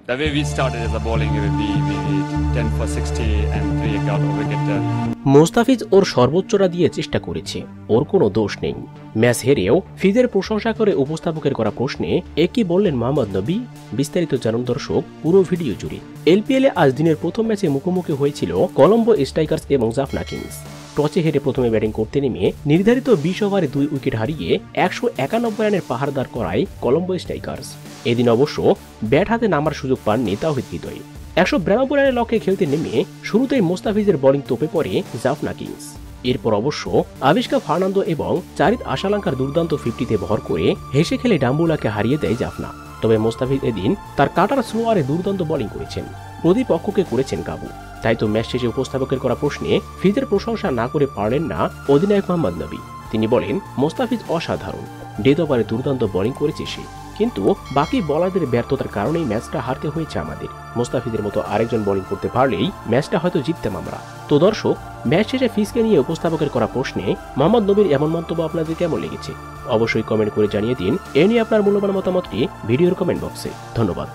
The way we started as a bowling, we 10 for 60 and 3 got wicket. Mustafiz ওর সর্বোচ্চটা দিয়ে চেষ্টা করেছে, ওর কোনো দোষ নেই। ম্যাচ হেরেও ফিজের প্রশংসা করে উপস্থাপকের করা প্রশ্নে একই বললেন মোহাম্মদ নবী। বিস্তারিত জানুন দর্শক পুরো ভিডিও জুড়ে। এলপিএলে আজ দিনের প্রথম ম্যাচে মুখোমুখি হয়েছিল কলম্বো স্ট্রাইকার্স এবং জাফনা কিংস। টসে হেরে প্রথমে ব্যাটিং করতে নেমে নির্ধারিত 20 ওভারে 2 উইকেট হারিয়ে 191 রানের পাহাড় দাঁড় করায় কলম্বো স্ট্রাইকার্স। এদিন অবশ্য ব্যাট হাতে নামার সুযোগ পাননি তাওহিদ হৃদয়। 192 রানের লক্ষ্যে খেলতে নেমে শুরুতেই মোস্তাফিজের বোলিং তোপে পড়ে জাফনা কিংস। এরপর অবশ্য আবিষ্কা ফার্নান্দো এবং চারিত আশালাঙ্কার দুর্দান্ত 50-তে ভর করে হেসে খেলে ডাম্বুলাকে হারিয়ে দেয় জাফনা। তবে মোস্তাফিজ এদিন তার কাটার স্লোয়ারে দুর্দান্ত বোলিং করেছেন, প্রতিপক্ষকে করেছেন কাবু। তাই তো ম্যাচ শেষে উপস্থাপকের করা প্রশ্নে ফিজের প্রশংসা না করে পারলেন না অধিনায়ক মোহাম্মদ নবী। তিনি বলেন, মোস্তাফিজ অসাধারণ, ডেথ ওভারে দুর্দান্ত বোলিং করেছে সে, কিন্তু বাকি বোলারদের ব্যর্থতার কারণেই ম্যাচটা হারতে হয়েছে আমাদের। মোস্তাফিজের মতো আরেকজন বোলিং করতে পারলেই ম্যাচটা হয়তো জিততাম আমরা। তো দর্শক, ম্যাচ শেষে ফিজকে নিয়ে উপস্থাপকের করা প্রশ্নে মোহাম্মদ নবীর এমন মন্তব্য আপনাদের কেমন লেগেছে অবশ্যই কমেন্ট করে জানিয়ে দিন। এ নিয়ে আপনার মূল্যবান মতামতটি ভিডিওর কমেন্ট বক্সে। ধন্যবাদ।